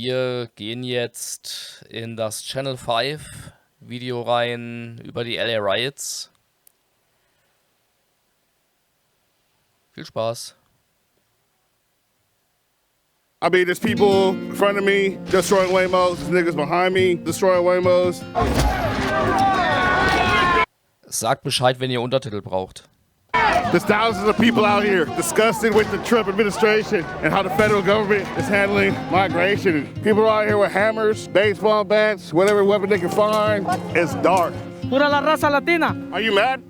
wir gehen jetzt in das Channel 5 Video rein über die LA Riots. Viel Spaß. I mean, there's people in front of me destroying Waymos, there's niggas behind me destroying Waymos. Sagt Bescheid, wenn ihr Untertitel braucht. There's thousands of people out here disgusted with the Trump administration and how the federal government is handling migration. People are out here with hammers, baseball bats, whatever weapon they can find. It's dark. Pura la raza latina. Are you mad?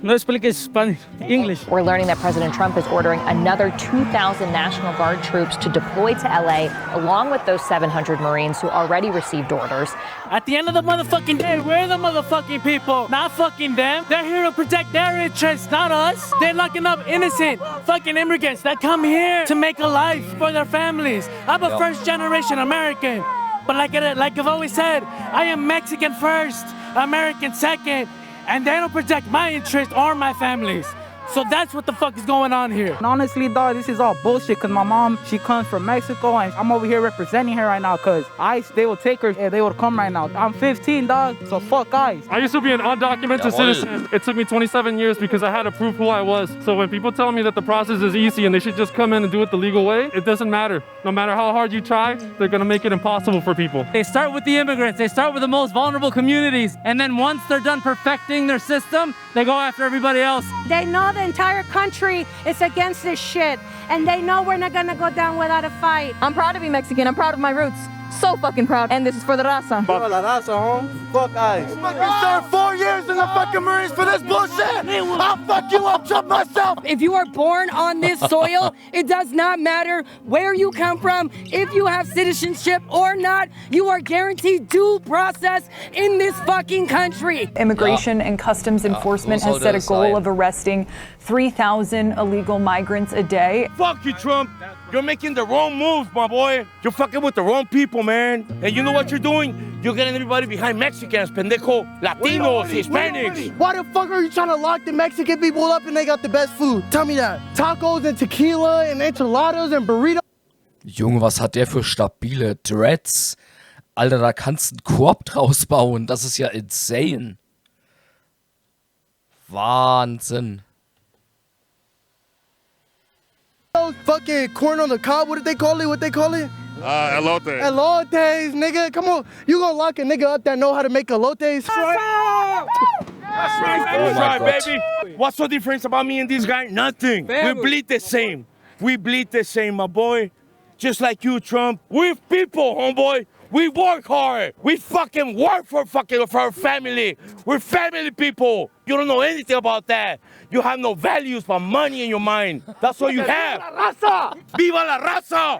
No speak Spanish, English. We're learning that President Trump is ordering another 2,000 National Guard troops to deploy to LA, along with those 700 Marines who already received orders. At the end of the motherfucking day, we're the motherfucking people, not fucking them. They're here to protect their interests, not us. They're locking up innocent fucking immigrants that come here to make a life for their families. I'm a first-generation American, but like I've always said, I am Mexican first, American second. And they don't protect my interests or my families. So that's what the fuck is going on here. And honestly, dog, this is all bullshit because my mom, she comes from Mexico and I'm over here representing her right now because ICE, they will take her and they will come right now. I'm 15, dog, so fuck ICE. I used to be an undocumented citizen. It took me 27 years because I had to prove who I was. So when people tell me that the process is easy and they should just come in and do it the legal way, it doesn't matter. No matter how hard you try, they're gonna make it impossible for people. They start with the immigrants. They start with the most vulnerable communities. And then once they're done perfecting their system, they go after everybody else. They know the entire country is against this shit, and they know we're not gonna go down without a fight. I'm proud to be Mexican. I'm proud of my roots. So fucking proud. And this is for the raza. For la raza, home. Fuck ICE. I served 4 years in the fucking Marines for this bullshit. I'll fuck you up, Trump myself. If you are born on this soil, it does not matter where you come from, if you have citizenship or not, you are guaranteed due process in this fucking country. Immigration and Customs Enforcement has set a goal of arresting 3,000 illegal migrants a day. Fuck you, Trump. You're making the wrong moves, my boy. You're fucking with the wrong people, man. And you know what you're doing? You're getting everybody behind Mexicans, pendejo, Latinos, Hispanics. Why the fuck are you trying to lock the Mexican people up and they got the best food? Tell me that. Tacos and tequila and enchiladas and burritos. Junge, was hat der für stabile Dreads? Alter, da kannst du einen Korb draus bauen. Das ist ja insane. Wahnsinn. Fucking corn on the cob, what did they call it? What they call it? Elote. Elotes, nigga. Come on. You gonna lock a nigga up that know how to make elotes? That's right, baby. What's the difference about me and this guy? Nothing. We bleed the same. We bleed the same, my boy. Just like you, Trump. We're people, homeboy. We work hard. We fucking work for our family. We're family people. You don't know anything about that. You have no values but money in your mind. That's all you have. Viva la raza! Viva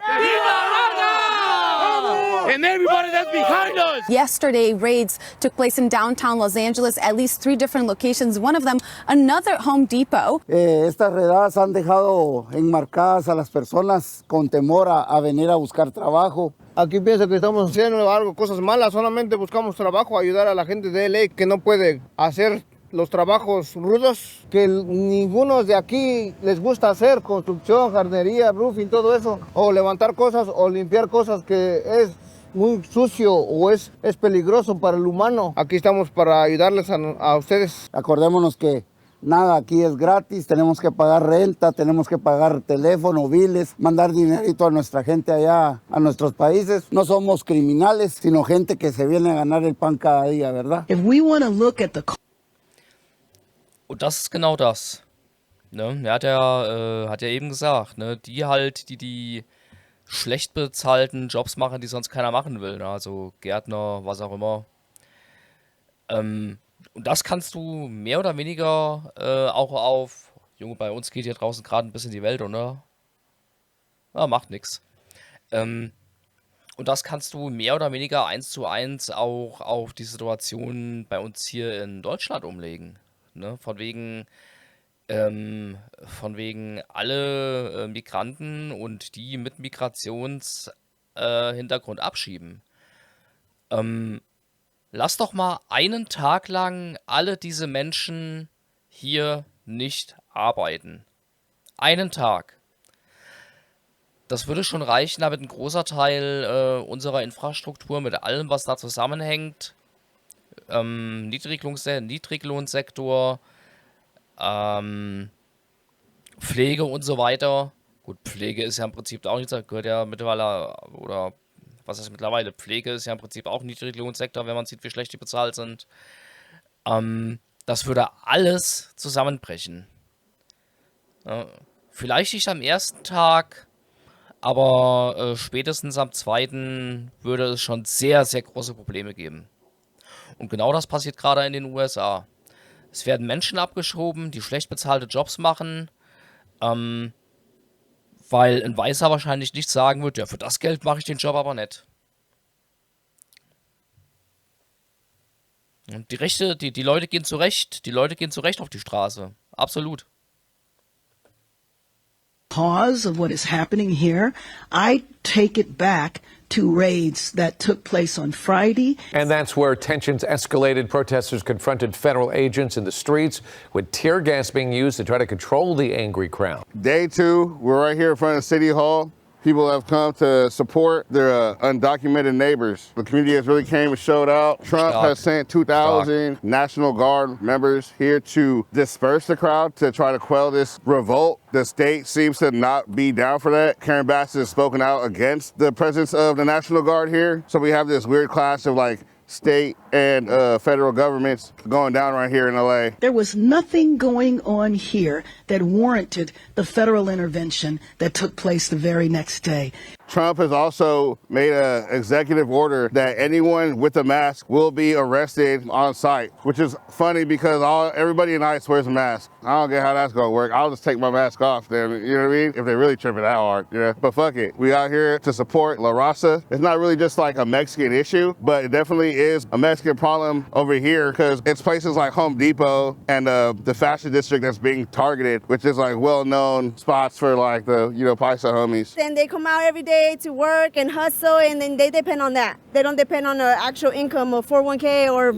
la raza! And everybody that's behind us. Yesterday, raids took place in downtown Los Angeles, at least 3 different locations. One of them, another Home Depot. Estas redadas han dejado enmarcadas a las personas con temor a venir a buscar trabajo. Aquí piensa que estamos haciendo algo, cosas malas. Solamente buscamos trabajo, ayudar a la gente de LA que no puede hacer los trabajos rudos que ninguno de aquí les gusta hacer, construcción, jardinería, roofing, todo eso, o levantar cosas o limpiar cosas que es muy sucio o es peligroso para el humano. Aquí estamos para ayudarles a ustedes. Acordémonos que nada aquí es gratis, tenemos que pagar renta, tenemos que pagar teléfono, biles, mandar dinerito a nuestra gente allá, a nuestros países. No somos criminales, sino gente que se viene a ganar el pan cada día, ¿verdad? If we want to look at the Und das ist genau das. Ne? Er hat ja eben gesagt, ne? Die schlecht bezahlten Jobs machen, die sonst keiner machen will. Ne? Also Gärtner, was auch immer. Und das kannst du mehr oder weniger auch auf... Junge, bei uns geht hier draußen gerade ein bisschen die Welt, oder? Ah, macht nix. Und das kannst du mehr oder weniger 1:1 auch auf die Situation bei uns hier in Deutschland umlegen. Ne? Von wegen alle Migranten und die mit Migrationshintergrund abschieben. Lass doch mal einen Tag lang alle diese Menschen hier nicht arbeiten. Einen Tag. Das würde schon reichen, damit ein großer Teil unserer Infrastruktur mit allem, was da zusammenhängt, Niedriglohnsektor, Pflege und so weiter. Gut, Pflege ist ja im Prinzip auch nicht, gehört ja mittlerweile, oder was ist mittlerweile? Pflege ist ja im Prinzip auch Niedriglohnsektor, wenn man sieht, wie schlecht die bezahlt sind. Das würde alles zusammenbrechen. Vielleicht nicht am ersten Tag, aber spätestens am zweiten würde es schon sehr, sehr große Probleme geben. Und genau das passiert gerade in den USA. Es werden Menschen abgeschoben, die schlecht bezahlte Jobs machen, weil ein Weißer wahrscheinlich nicht sagen wird, ja, für das Geld mache ich den Job aber nicht. Und die Leute gehen zurecht auf die Straße. Absolut. Cause of what is happening here, I take it back to raids that took place on Friday. And that's where tensions escalated. Protesters confronted federal agents in the streets with tear gas being used to try to control the angry crowd. Day 2, we're right here in front of City Hall. People have come to support their undocumented neighbors. The community has really came and showed out. Trump has sent 2,000 National Guard members here to disperse the crowd to try to quell this revolt. The state seems to not be down for that. Karen Bass has spoken out against the presence of the National Guard here. So we have this weird clash of like state and federal governments going down right here in LA. There was nothing going on here that warranted the federal intervention that took place the very next day. Trump has also made an executive order that anyone with a mask will be arrested on site, which is funny because everybody in ICE wears a mask. I don't get how that's gonna work. I'll just take my mask off then, you know what I mean? If they really tripping that hard, you know? But fuck it. We out here to support La Raza. It's not really just like a Mexican issue, but it definitely is a Mexican problem over here because it's places like Home Depot and the fashion district that's being targeted, which is like well-known spots for like the, you know, Paisa homies. Then they come out every day to work and hustle, and then they depend on that. They don't depend on the actual income of 401k or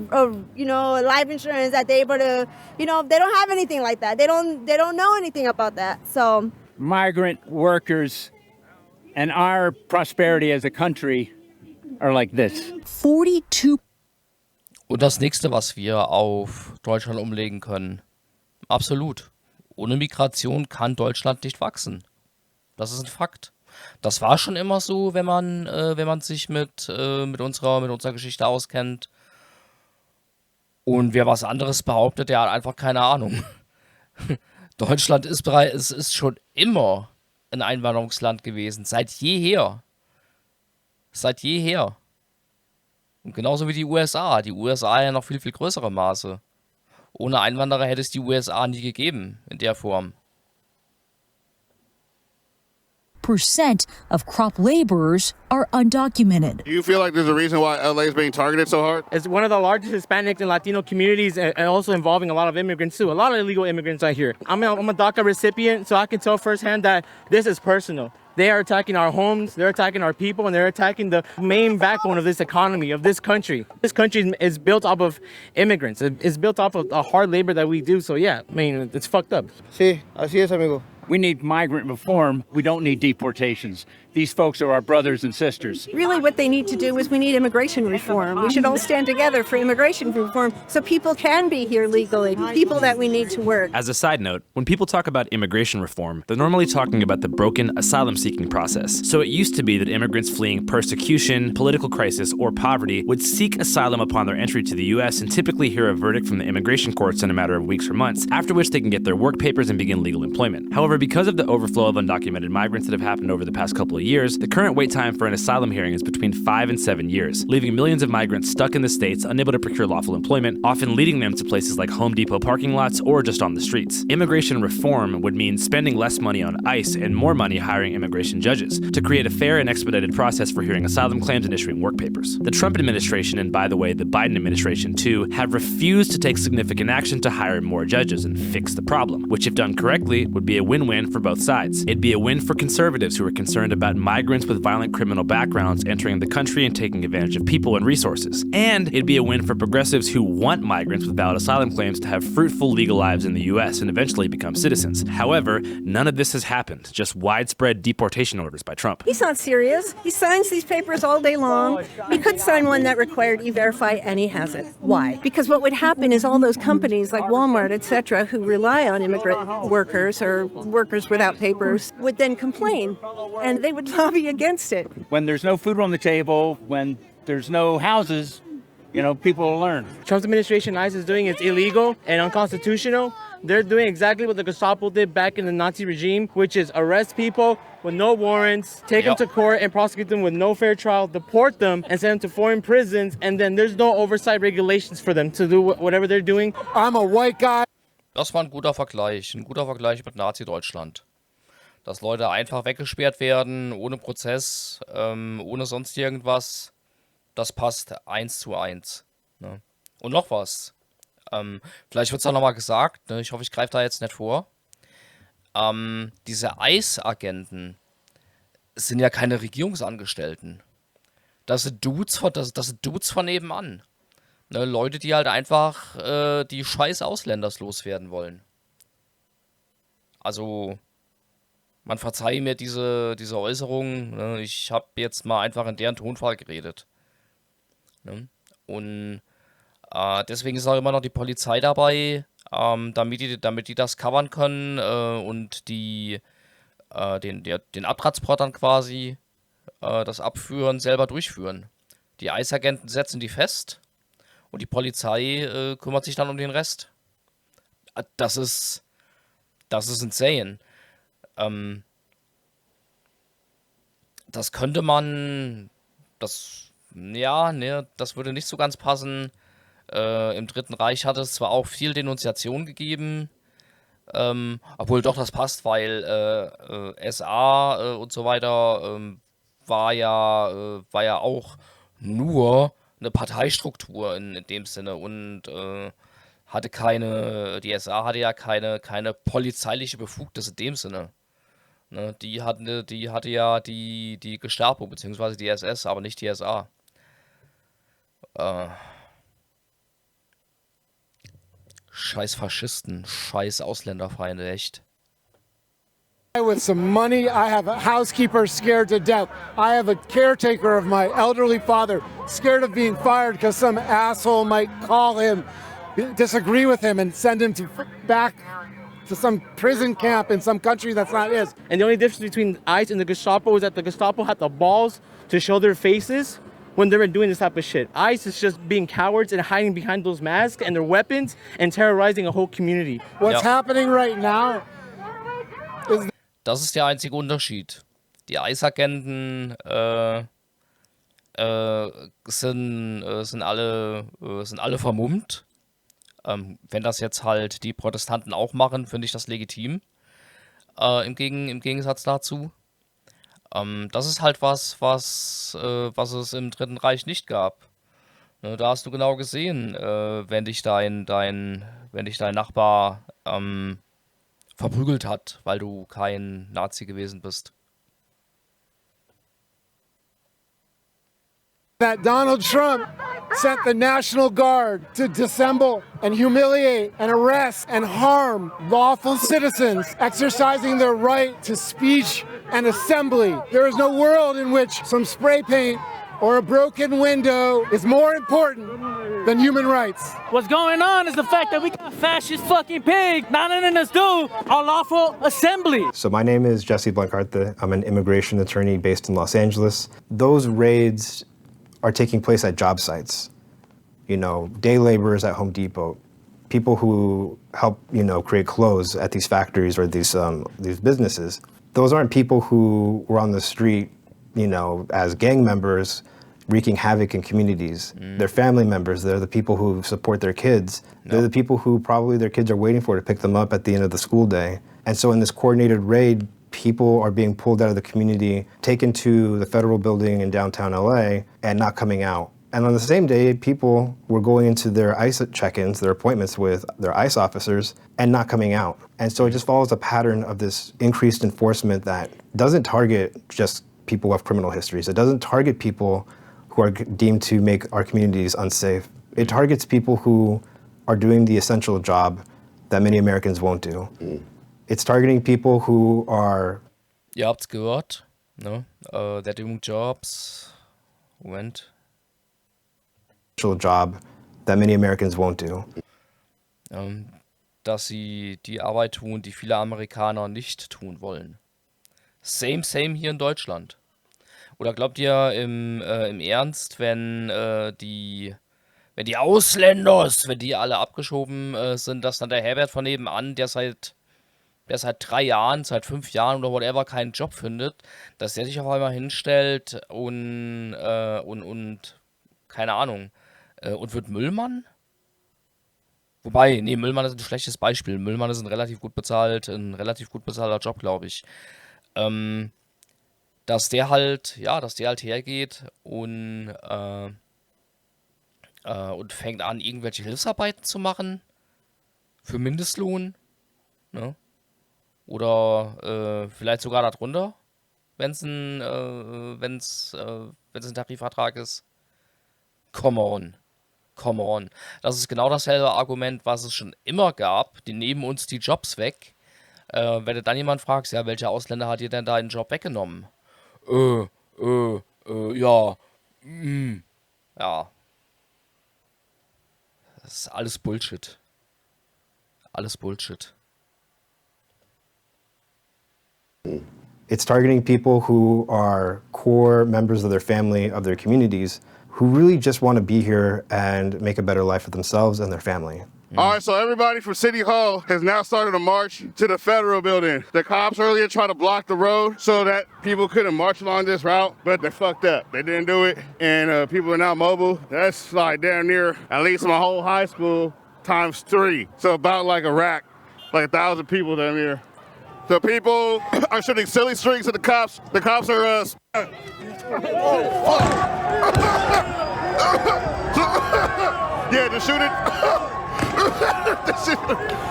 you know, life insurance that they're able to, you know, they don't have anything like that. They don't know anything about that. So migrant workers and our prosperity as a country are like this. 42. Und das nächste, was wir auf Deutschland umlegen können. Absolut. Ohne Migration kann Deutschland nicht wachsen. Das ist ein Fakt. Das war schon immer so, wenn man sich mit unserer Geschichte auskennt. Und wer was anderes behauptet, der hat einfach keine Ahnung. Deutschland ist schon immer ein Einwanderungsland gewesen. Seit jeher. Seit jeher. Und genauso wie die USA. Die USA ja noch viel, viel größere Maße. Ohne Einwanderer hätte es die USA nie gegeben, in der Form. % of crop laborers are undocumented. Do you feel like there's a reason why LA is being targeted so hard? It's one of the largest Hispanic and Latino communities, and also involving a lot of immigrants too. A lot of illegal immigrants out here. I'm a DACA recipient, so I can tell firsthand that this is personal. They are attacking our homes, they're attacking our people, and they're attacking the main backbone of this economy, of this country. This country is built off of immigrants. It's built off of a hard labor that we do, so yeah, I mean, it's fucked up. Sí, así es, amigo. We need migrant reform. We don't need deportations. These folks are our brothers and sisters. Really what they need to do is we need immigration reform. We should all stand together for immigration reform so people can be here legally, people that we need to work. As a side note, when people talk about immigration reform, they're normally talking about the broken asylum-seeking process. So it used to be that immigrants fleeing persecution, political crisis, or poverty would seek asylum upon their entry to the U.S. and typically hear a verdict from the immigration courts in a matter of weeks or months, after which they can get their work papers and begin legal employment. However, because of the overflow of undocumented migrants that have happened over the past couple of years, the current wait time for an asylum hearing is between 5 and 7 years, leaving millions of migrants stuck in the states, unable to procure lawful employment, often leading them to places like Home Depot parking lots or just on the streets. Immigration reform would mean spending less money on ICE and more money hiring immigration judges to create a fair and expedited process for hearing asylum claims and issuing work papers. The Trump administration, and by the way, the Biden administration too, have refused to take significant action to hire more judges and fix the problem, which if done correctly would be a win-win for both sides. It'd be a win for conservatives who are concerned about about migrants with violent criminal backgrounds entering the country and taking advantage of people and resources. And it'd be a win for progressives who want migrants with valid asylum claims to have fruitful legal lives in the US and eventually become citizens. However, none of this has happened, just widespread deportation orders by Trump. He's not serious. He signs these papers all day long. He could sign one that required E-Verify, and he hasn't. Why? Because what would happen is all those companies like Walmart, etc., who rely on immigrant workers or workers without papers would then complain, and they would lobby against it. When there's no food on the table, when there's no houses, people will learn. Trump's administration, ICE, is doing is illegal and unconstitutional. They're doing exactly what the Gestapo did back in the Nazi regime, which is arrest people with no warrants, take them to court and prosecute them with no fair trial, deport them and send them to foreign prisons, and then there's no oversight regulations for them to do whatever they're doing. I'm a white guy. Das war ein guter Vergleich mit Nazi-Deutschland. Dass Leute einfach weggesperrt werden, ohne Prozess, ohne sonst irgendwas, das passt 1:1. Ne? Und noch was. Vielleicht wird es auch nochmal gesagt, ne? Ich hoffe, ich greife da jetzt nicht vor. Diese ICE-Agenten sind ja keine Regierungsangestellten. Das sind Dudes von nebenan. Ne? Leute, die halt einfach die scheiß Ausländers loswerden wollen. Also, man verzeihe mir diese Äußerung. Ne? Ich habe jetzt mal einfach in deren Tonfall geredet. Ne? Und deswegen ist auch immer noch die Polizei dabei, damit die das covern können und den Abtransport dann quasi, das Abführen selber durchführen. Die ICE-Agenten setzen die fest und die Polizei kümmert sich dann um den Rest. Das ist insane. Das könnte man, das würde nicht so ganz passen. Im Dritten Reich hat es zwar auch viel Denunziation gegeben, obwohl doch das passt, weil SA und so weiter war ja auch nur eine Parteistruktur in dem Sinne und die SA hatte ja keine polizeiliche Befugnis in dem Sinne. Ne, die hatte ja die Gestapo bzw. die SS, aber nicht die SA. Scheiß Faschisten, scheiß Ausländerfeinde, echt. With some money, I have a housekeeper scared to death. I have a caretaker of my elderly father scared of being fired because some asshole might call him, disagree with him, and send him back to some prison camp in some country that's not his. And the only difference between ICE and the Gestapo is that the Gestapo had the balls to show their faces when they were doing this type of shit. ICE is just being cowards and hiding behind those masks and their weapons and terrorizing a whole community. What's happening right now is... Das ist der einzige Unterschied. Die ICE-Agenten sind alle vermummt. Wenn das jetzt halt die Protestanten auch machen, finde ich das legitim. Im Gegensatz dazu. Das ist halt was es im Dritten Reich nicht gab. Ne, da hast du genau gesehen, wenn dich dein Nachbar verprügelt hat, weil du kein Nazi gewesen bist. That Donald Trump sent the National Guard to dissemble and humiliate and arrest and harm lawful citizens exercising their right to speech and assembly. There is no world in which some spray paint or a broken window is more important than human rights. What's going on is the fact that we got fascist fucking pig not letting us do our lawful assembly. So my name is Jesse Blancarte. I'm an immigration attorney based in Los Angeles. Those raids are taking place at job sites. You know, day laborers at Home Depot, people who help, create clothes at these factories or these businesses. Those aren't people who were on the street, as gang members wreaking havoc in communities. They're family members. They're the people who support their kids. They're the people who probably their kids are waiting for to pick them up at the end of the school day. And so in this coordinated raid, people are being pulled out of the community, taken to the federal building in downtown LA, and not coming out. And on the same day, people were going into their ICE check-ins, their appointments with their ICE officers, and not coming out. And so it just follows a pattern of this increased enforcement that doesn't target just people who have criminal histories. It doesn't target people who are deemed to make our communities unsafe. It targets people who are doing the essential job that many Americans won't do. It's targeting people who are... Ihr habt's gehört, ne? They're doing jobs. Moment. ...job that many Americans won't do. Dass sie die Arbeit tun, die viele Amerikaner nicht tun wollen. Same hier in Deutschland. Oder glaubt ihr im Ernst, wenn die Ausländers, wenn die alle abgeschoben sind, dass dann der Herbert von nebenan, der seit 3 Jahren, seit 5 Jahren oder whatever keinen Job findet, dass der sich auf einmal hinstellt und keine Ahnung, und wird Müllmann? Wobei, nee, Müllmann ist ein schlechtes Beispiel. Müllmann ist ein relativ gut bezahlter Job, glaube ich. Dass der halt hergeht und fängt an, irgendwelche Hilfsarbeiten zu machen für Mindestlohn, ne? Oder vielleicht sogar darunter, wenn es ein Tarifvertrag ist. Come on. Das ist genau dasselbe Argument, was es schon immer gab. Die nehmen uns die Jobs weg. Wenn du dann jemand fragst, ja, welcher Ausländer hat dir denn da einen Job weggenommen? Ja. Ja. Das ist alles Bullshit. It's targeting people who are core members of their family, of their communities, who really just want to be here and make a better life for themselves and their family. All right, so everybody from City Hall has now started a march to the Federal Building. The cops earlier tried to block the road so that people couldn't march along this route, but they fucked up. They didn't do it, and people are now mobile. That's like damn near at least my whole high school times 3. So about like a rack, like 1,000 people down here. So people are shooting silly strings at the cops. The cops are yeah, they're shooting.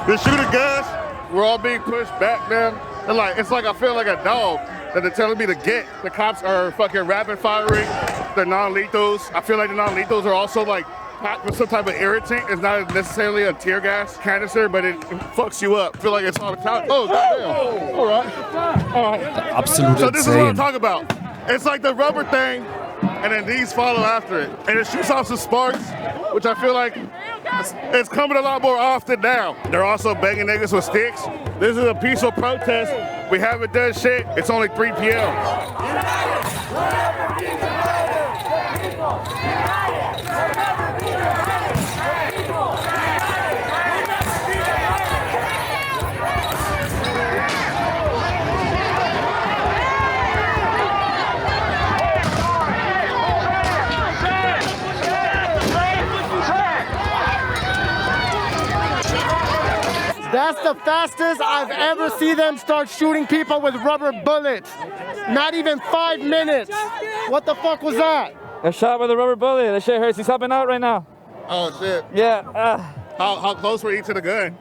They're shooting guns. We're all being pushed back, man. And it's like I feel like a dog that they're telling me to get. The cops are fucking rapid firing. The non-lethals. I feel like the non-lethals are also like packed with some type of irritant. It's not necessarily a tear gas canister, but it fucks you up. I feel like it's all the time. Oh, goddamn. All right. Absolute So this is what I'm talking about. It's like the rubber thing, and then these follow after it. And it shoots off some sparks, which I feel like it's coming a lot more often now. They're also banging niggas with sticks. This is a peaceful protest. We haven't done shit. It's only 3 p.m. That's the fastest I've ever seen them start shooting people with rubber bullets. Not even 5 minutes. What the fuck was that? A shot with a rubber bullet. That shit hurts. He's helping out right now. Oh, shit. Yeah. How close were you to the gun?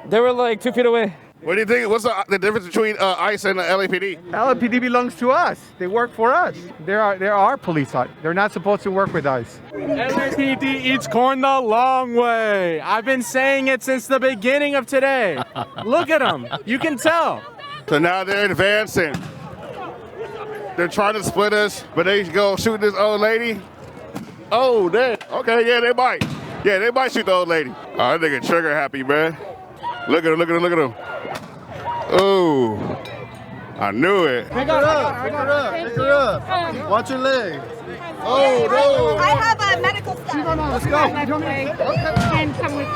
They were like 2 feet away. What do you think? What's the difference between ICE and the LAPD? LAPD belongs to us. They work for us. They're our police. They're not supposed to work with ICE. LAPD eats corn the long way. I've been saying it since the beginning of today. Look at them. You can tell. So now they're advancing. They're trying to split us, but they go shoot this old lady. Oh, damn. Okay, yeah, they might. Yeah, they might shoot the old lady. Oh, that nigga trigger happy, man. Look at him. Oh, I knew it. Pick her up. Watch your leg. Oh, no. I have a medical staff. Let's go. Come with me.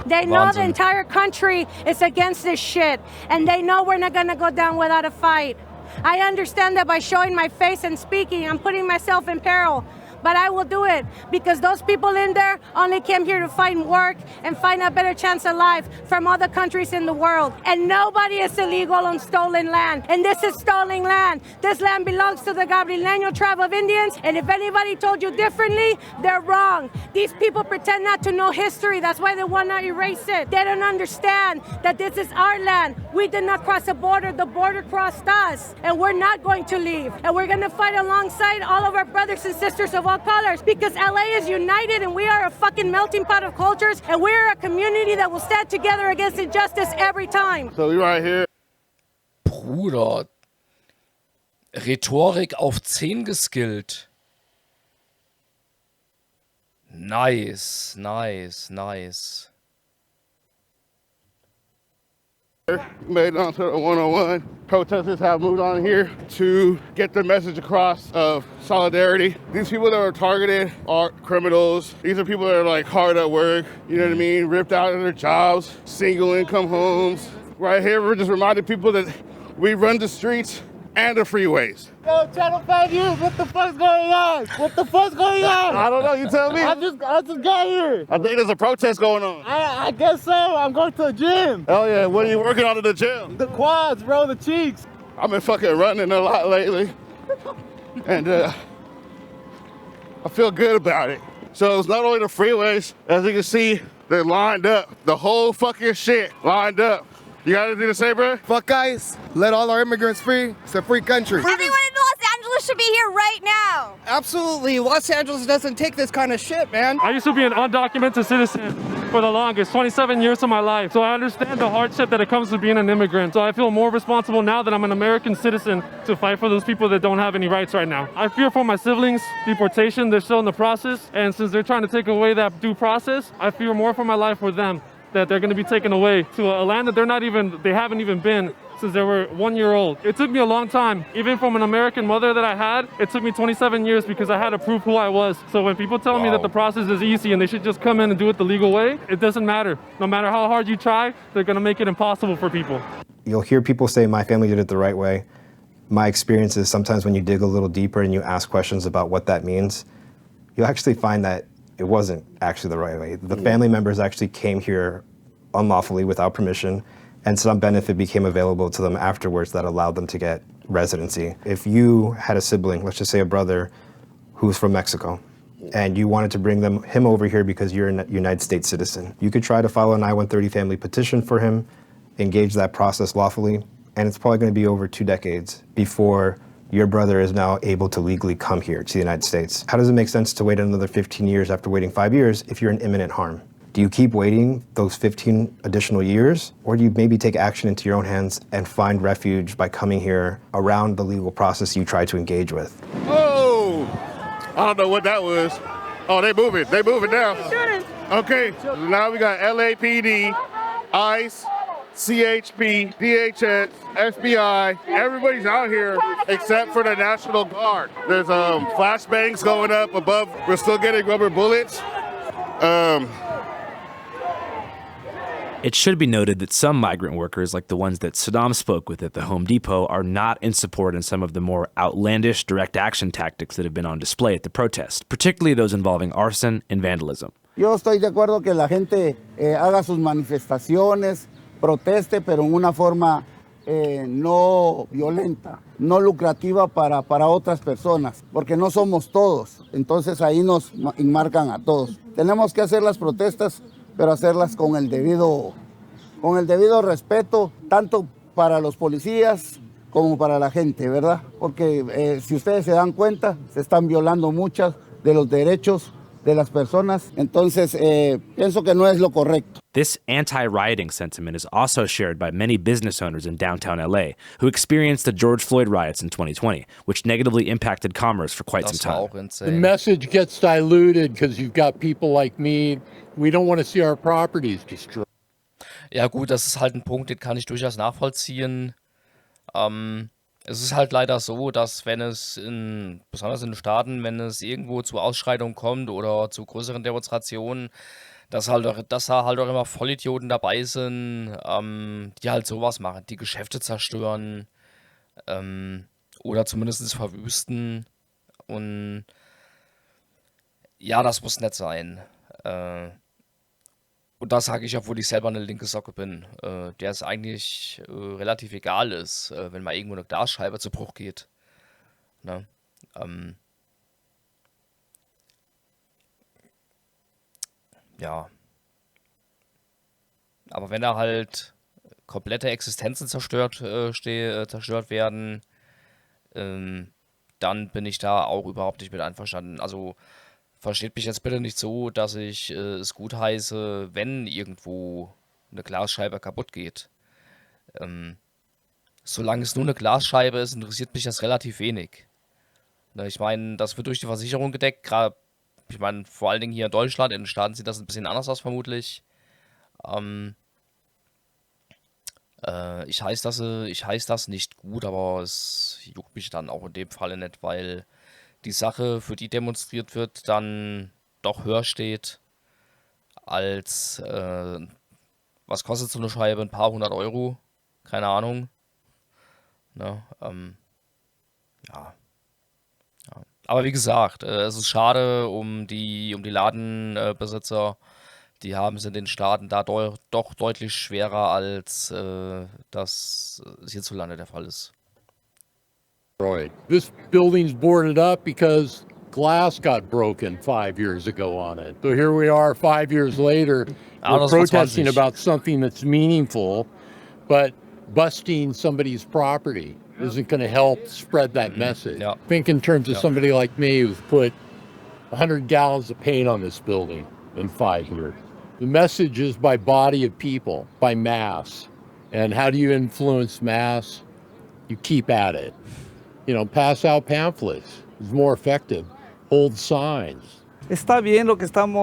They know the entire country is against this shit, and they know we're not gonna go down without a fight. I understand that by showing my face and speaking, I'm putting myself in peril. but I will do it because those people in there only came here to find work and find a better chance of life from other countries in the world. And nobody is illegal on stolen land. And this is stolen land. This land belongs to the Gabrieleño tribe of Indians. And if anybody told you differently, they're wrong. These people pretend not to know history. That's why they want to erase it. They don't understand that this is our land. We did not cross the border crossed us. And we're not going to leave. And we're going to fight alongside all of our brothers and sisters of all colors because LA is united and we are a fucking melting pot of cultures and we're a community that will stand together against injustice every time. So we right here. Bruder. Rhetorik auf 10 geskillt. Nice, nice, nice. Made it onto the 101. Protesters have moved on here to get the message across of solidarity. These people that are targeted are criminals. These are people that are like hard at work, you know what I mean? Ripped out of their jobs, single income homes. Right here, we're just reminding people that we run the streets and the freeways. Yo, Channel 5 News, what the fuck's going on? What the fuck's going on? I don't know, you tell me. I just got here. I think there's a protest going on. I guess so. I'm going to the gym. Oh yeah, what are you working on at the gym? The quads, bro, the cheeks. I've been fucking running a lot lately. And I feel good about it. So it's not only the freeways, as you can see, they're lined up. The whole fucking shit lined up. You got anything to say, bro? Fuck guys, let all our immigrants free. It's a free country. Everyone in Los Angeles should be here right now. Absolutely, Los Angeles doesn't take this kind of shit, man. I used to be an undocumented citizen for the longest, 27 years of my life. So I understand the hardship that it comes with being an immigrant. So I feel more responsible now that I'm an American citizen to fight for those people that don't have any rights right now. I fear for my siblings, deportation, they're still in the process. And since they're trying to take away that due process, I fear more for my life for them, that they're going to be taken away to a land that they haven't even been since they were 1 year old. It took me a long time, even from an American mother that I had, it took me 27 years because I had to prove who I was. So when people tell me that the process is easy and they should just come in and do it the legal way, it doesn't matter. No matter how hard you try, they're going to make it impossible for people. You'll hear people say, my family did it the right way. My experience is sometimes when you dig a little deeper and you ask questions about what that means, you'll actually find that it wasn't actually the right way. The family members actually came here unlawfully without permission, and some benefit became available to them afterwards that allowed them to get residency. If you had a sibling, let's just say a brother, who's from Mexico, and you wanted to bring him over here because you're a United States citizen, you could try to file an I-130 family petition for him, engage that process lawfully, and it's probably going to be over 2 decades before your brother is now able to legally come here to the United States. How does it make sense to wait another 15 years after waiting 5 years if you're in imminent harm? Do you keep waiting those 15 additional years? Or do you maybe take action into your own hands and find refuge by coming here around the legal process you try to engage with? Oh, I don't know what that was. Oh, they moving now. Okay, so now we got LAPD, ICE, CHP, DHS, FBI, everybody's out here except for the National Guard. There's flashbangs going up above. We're still getting rubber bullets. It should be noted that some migrant workers, like the ones that Saddam spoke with at the Home Depot, are not in support in some of the more outlandish direct action tactics that have been on display at the protest, particularly those involving arson and vandalism. Yo estoy de acuerdo que la gente haga sus manifestaciones, proteste, pero en una forma no violenta, no lucrativa para otras personas, porque no somos todos. Entonces ahí nos enmarcan a todos. Tenemos que hacer las protestas, pero hacerlas con el debido respeto, tanto para los policías como para la gente, ¿verdad? Porque si ustedes se dan cuenta, se están violando muchos de los derechos de las personas, entonces pienso que no es lo correcto. This anti-rioting sentiment is also shared by many business owners in downtown LA who experienced the George Floyd riots in 2020, which negatively impacted commerce for quite some time. The message gets diluted because you've got people like me. We don't want to see our properties destroyed. Ja gut, das ist halt ein Punkt, den kann ich durchaus nachvollziehen. Es ist halt leider so, dass wenn es besonders in den Staaten, wenn es irgendwo zu Ausschreitungen kommt oder zu größeren Demonstrationen, dass da halt auch immer Vollidioten dabei sind, die halt sowas machen, die Geschäfte zerstören oder zumindest verwüsten. Und Ja, das muss nett sein. Und das sage ich, obwohl ich selber eine linke Socke bin, der es eigentlich relativ egal ist, wenn mal irgendwo eine Glasscheibe zu Bruch geht. Ne? Ja. Aber wenn da halt komplette Existenzen zerstört werden, dann bin ich da auch überhaupt nicht mit einverstanden. Also versteht mich jetzt bitte nicht so, dass ich es gut heiße, wenn irgendwo eine Glasscheibe kaputt geht. Solange es nur eine Glasscheibe ist, interessiert mich das relativ wenig. Ne, ich meine, das wird durch die Versicherung gedeckt. Gerade, ich meine, vor allen Dingen hier in Deutschland, in den Staaten sieht das ein bisschen anders aus vermutlich. Ich heiß das nicht gut, aber es juckt mich dann auch in dem Falle nicht, weil die Sache, für die demonstriert wird, dann doch höher steht als, was kostet so eine Scheibe? Ein paar hundert Euro? Keine Ahnung. Ne, ja. Ja. Aber wie gesagt, es ist schade um die Ladenbesitzer. Die haben es in den Staaten da doch deutlich schwerer, als das hierzulande der Fall ist. This building's boarded up because glass got broken 5 years ago on it. So here we are 5 years later, we're protesting about something that's meaningful, but busting somebody's property isn't going to help spread that message. Yeah. Think in terms of somebody like me who's put 100 gallons of paint on this building in 5 years. The message is by body of people, by mass. And how do you influence mass? You keep at it. You know, pass out pamphlets. It's more effective. Hold signs. Está bien lo que están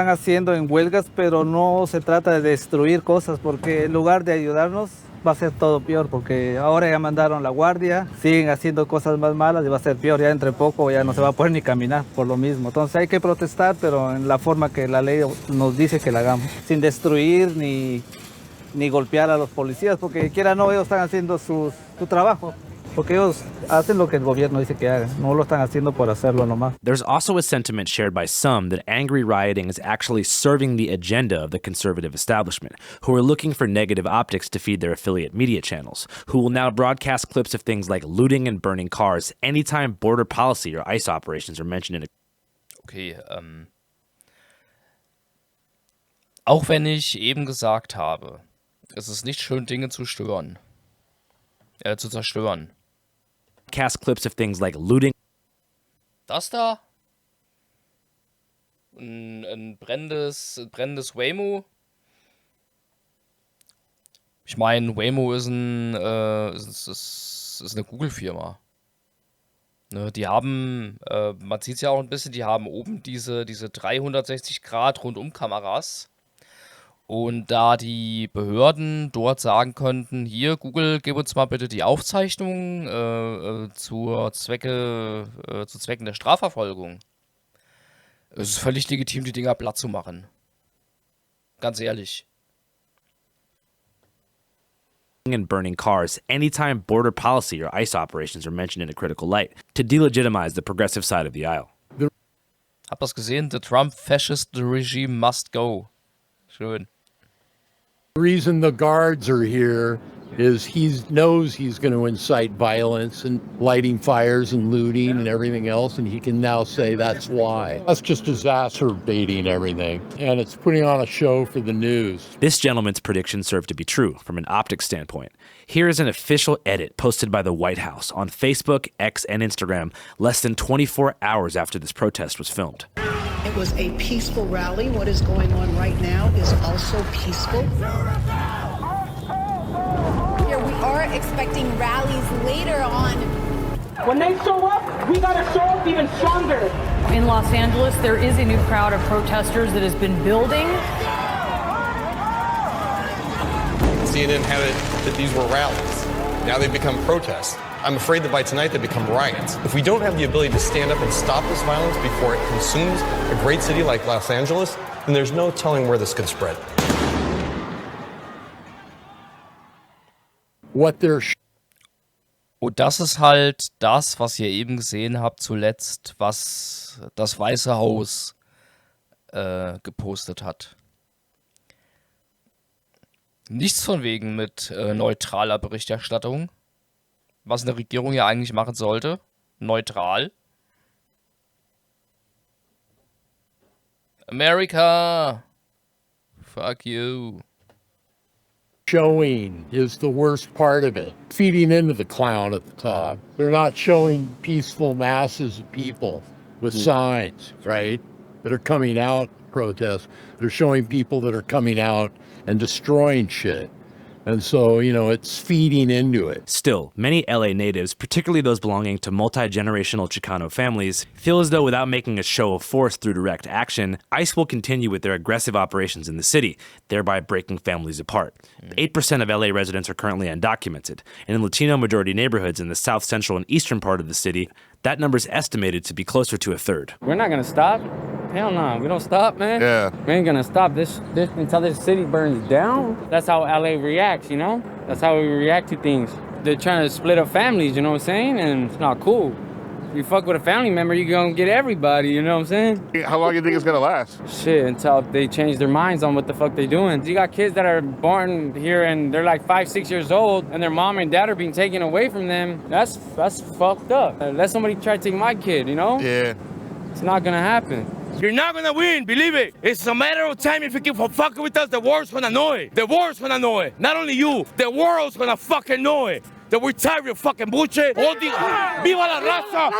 haciendo en huelgas, pero no se trata de destruir cosas porque en lugar de ayudarnos va a ser todo peor porque ahora ya mandaron la guardia, siguen haciendo cosas más malas y va a ser peor, ya entre poco ya no se va a poder ni caminar por lo mismo. Entonces hay que protestar, pero en la forma que la ley nos dice que la hagamos, sin destruir ni golpear a los policías, porque quiera o no, ellos están haciendo su trabajo. Porque ellos hacen lo que el gobierno dice que hagan, no lo están haciendo por hacerlo nomás. There's also a sentiment shared by some that angry rioting is actually serving the agenda of the conservative establishment, who are looking for negative optics to feed their affiliate media channels, who will now broadcast clips of things like looting and burning cars anytime border policy or ICE operations are mentioned in a... Okay, auch wenn ich eben gesagt habe, es ist nicht schön, Dinge zu zerstören. Cast clips of things like looting. Das da? Ein brennendes Waymo? Ich meine, Waymo ist ist eine Google-Firma. Ne, die haben, man sieht es ja auch ein bisschen, die haben oben diese 360 Grad Rundum-Kameras. Und da die Behörden dort sagen könnten, hier, Google, gib uns mal bitte die Aufzeichnung zu Zwecken der Strafverfolgung. Es ist völlig legitim, die Dinger platt zu machen. Ganz ehrlich. And burning cars anytime border policy or ICE operations are mentioned in a critical light to delegitimize the progressive side of the aisle. Habt ihr das gesehen? The Trump fascist regime must go. Schön. The reason the guards are here is he knows he's going to incite violence and lighting fires and looting and everything else, and he can now say that's why. That's just exacerbating everything, and it's putting on a show for the news. This gentleman's predictions serve to be true from an optics standpoint. Here is an official edit posted by the White House on Facebook, X, and Instagram less than 24 hours after this protest was filmed. It was a peaceful rally. What is going on right now is also peaceful. Here we are expecting rallies later on. When they show up, we gotta show up even stronger. In Los Angeles, there is a new crowd of protesters that has been building. CNN had it that these were rallies. Now they've become protests. I'm afraid that by tonight they become riots. If we don't have the ability to stand up and stop this violence before it consumes a great city like Los Angeles, then there's no telling where this could spread. What they're Und das ist halt das, was ihr eben gesehen habt zuletzt, was das Weiße Haus gepostet hat. Nichts von wegen mit neutraler Berichterstattung, was eine Regierung ja eigentlich machen sollte. Neutral. America! Fuck you. Showing is the worst part of it. Feeding into the clown at the top. They're not showing peaceful masses of people with signs, right? That are coming out to protest. They're showing people that are coming out and destroying shit. And so, it's feeding into it. Still, many LA natives, particularly those belonging to multi-generational Chicano families, feel as though without making a show of force through direct action, ICE will continue with their aggressive operations in the city, thereby breaking families apart. 8% of LA residents are currently undocumented, and in Latino-majority neighborhoods in the south central and eastern part of the city, that number is estimated to be closer to a third. We're not gonna stop. Hell no, we don't stop, man. Yeah. We ain't gonna stop this until this city burns down. That's how LA reacts, That's how we react to things. They're trying to split up families, you know what I'm saying? And it's not cool. If you fuck with a family member, you're gonna get everybody, you know what I'm saying? How long do you think it's gonna last? Shit, until they change their minds on what the fuck they doing. You got kids that are born here and they're like 5, 6 years old and their mom and dad are being taken away from them. That's fucked up. Let somebody try to take my kid, Yeah. It's not gonna happen. You're not gonna win, believe it. It's a matter of time. If you keep fucking with us, the world's gonna know it. The world's gonna know it. Not only you, the world's gonna fucking know it. That we're tired of fucking bullshit. All the Viva la raza!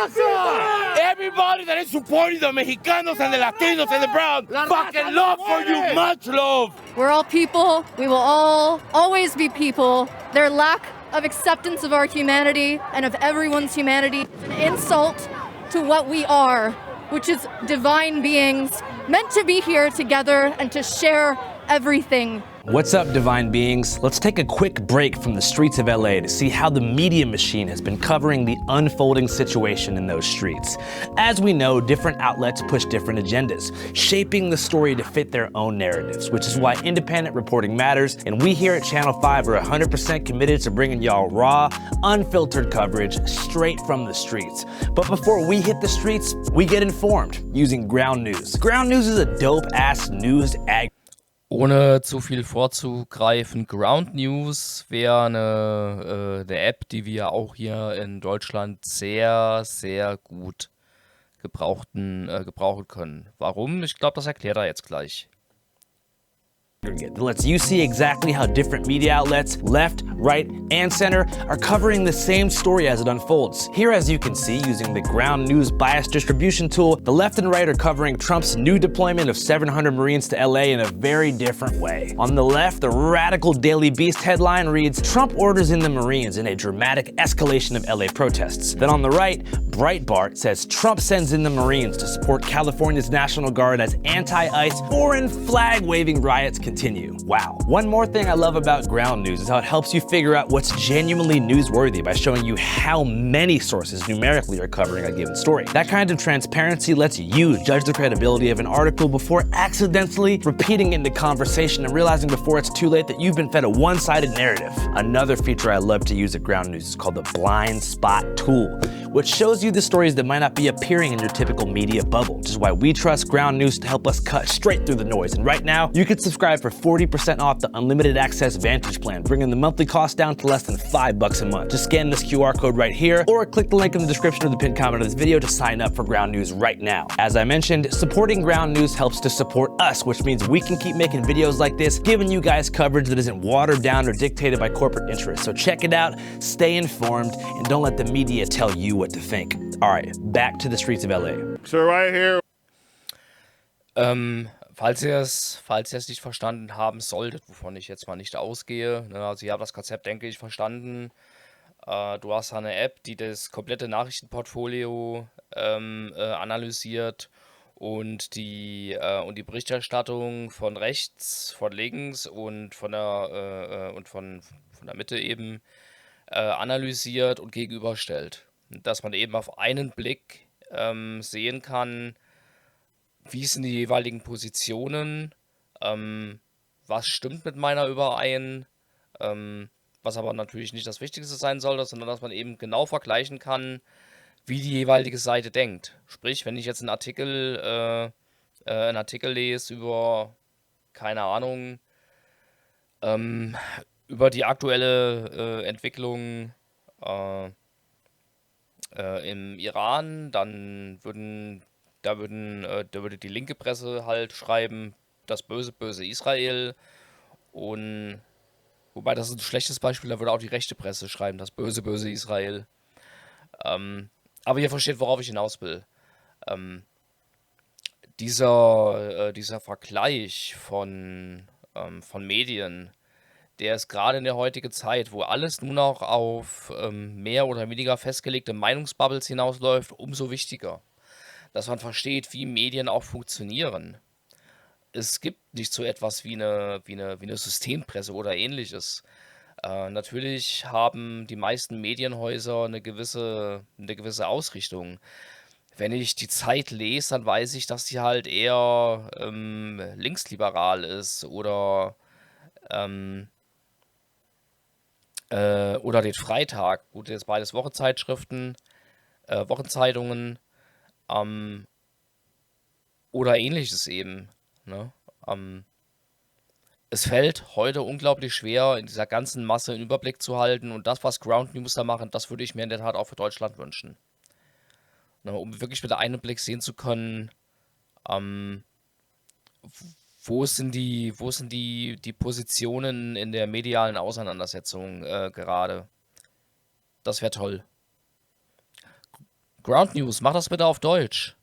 Everybody that is supporting the Mexicanos and the Latinos and the brown, fucking love for you, much love. We're all people. We will all always be people. Their lack of acceptance of our humanity and of everyone's humanity, an insult to what we are, which is divine beings meant to be here together and to share everything. What's up, divine beings? Let's take a quick break from the streets of LA to see how the media machine has been covering the unfolding situation in those streets. As we know, different outlets push different agendas, shaping the story to fit their own narratives, which is why independent reporting matters, and we here at Channel 5 are 100% committed to bringing y'all raw, unfiltered coverage straight from the streets. But before we hit the streets, we get informed using Ground News. Ground News is a dope-ass news Ohne zu viel vorzugreifen, Ground News wäre eine App, die wir auch hier in Deutschland sehr, sehr gut gebrauchen können. Warum? Ich glaube, das erklärt er jetzt gleich. That lets you see exactly how different media outlets, left, right, and center, are covering the same story as it unfolds. Here, as you can see, using the Ground News bias distribution tool, the left and right are covering Trump's new deployment of 700 Marines to LA in a very different way. On the left, the radical Daily Beast headline reads, "Trump orders in the Marines in a dramatic escalation of LA protests." Then on the right, Breitbart says Trump sends in the Marines to support California's National Guard as anti-ICE foreign flag-waving riots continue. Wow. One more thing I love about Ground News is how it helps you figure out what's genuinely newsworthy by showing you how many sources numerically are covering a given story. That kind of transparency lets you judge the credibility of an article before accidentally repeating it in the conversation and realizing before it's too late that you've been fed a one-sided narrative. Another feature I love to use at Ground News is called the blind spot tool, which shows you the stories that might not be appearing in your typical media bubble, which is why we trust Ground News to help us cut straight through the noise. And right now, you can subscribe for 40% off the unlimited access Vantage plan, bringing the monthly cost down to less than $5 a month. Just scan this QR code right here, or click the link in the description of the pinned comment of this video to sign up for Ground News right now. As I mentioned, supporting Ground News helps to support us, which means we can keep making videos like this, giving you guys coverage that isn't watered down or dictated by corporate interests. So check it out, stay informed, and don't let the media tell you what to think. All right, back to the streets of LA. So right here. Falls ihr es nicht verstanden haben solltet, wovon ich jetzt mal nicht ausgehe, ne, also ihr habt das Konzept, denke ich, verstanden. Du hast eine App, die das komplette Nachrichtenportfolio analysiert und die Berichterstattung von rechts, von links und von der Mitte eben analysiert und gegenüberstellt. Dass man eben auf einen Blick sehen kann, wie sind die jeweiligen Positionen, was stimmt mit meiner überein, was aber natürlich nicht das Wichtigste sein sollte, sondern dass man eben genau vergleichen kann, wie die jeweilige Seite denkt. Sprich, wenn ich jetzt einen Artikel lese über, keine Ahnung, über die aktuelle Entwicklung im Iran, dann würde die linke Presse halt schreiben, das böse, böse Israel. Und wobei das ist ein schlechtes Beispiel, da würde auch die rechte Presse schreiben, das böse, böse Israel. Aber ihr versteht, worauf ich hinaus will. Dieser Vergleich von Medien, der ist gerade in der heutigen Zeit, wo alles nur noch auf mehr oder weniger festgelegte Meinungsbubbles hinausläuft, umso wichtiger. Dass man versteht, wie Medien auch funktionieren. Es gibt nicht so etwas wie eine Systempresse oder ähnliches. Natürlich haben die meisten Medienhäuser eine gewisse Ausrichtung. Wenn ich die Zeit lese, dann weiß ich, dass die halt eher linksliberal ist oder den Freitag. Gut, jetzt beides Wochenzeitschriften, Wochenzeitungen oder ähnliches eben. Ne? Es fällt heute unglaublich schwer, in dieser ganzen Masse einen Überblick zu halten, und das, was Ground News da machen, das würde ich mir in der Tat auch für Deutschland wünschen. Ne, um wirklich mit einem Blick sehen zu können, wo sind die Positionen in der medialen Auseinandersetzung gerade. Das wäre toll. Ground News, mach das bitte auf Deutsch.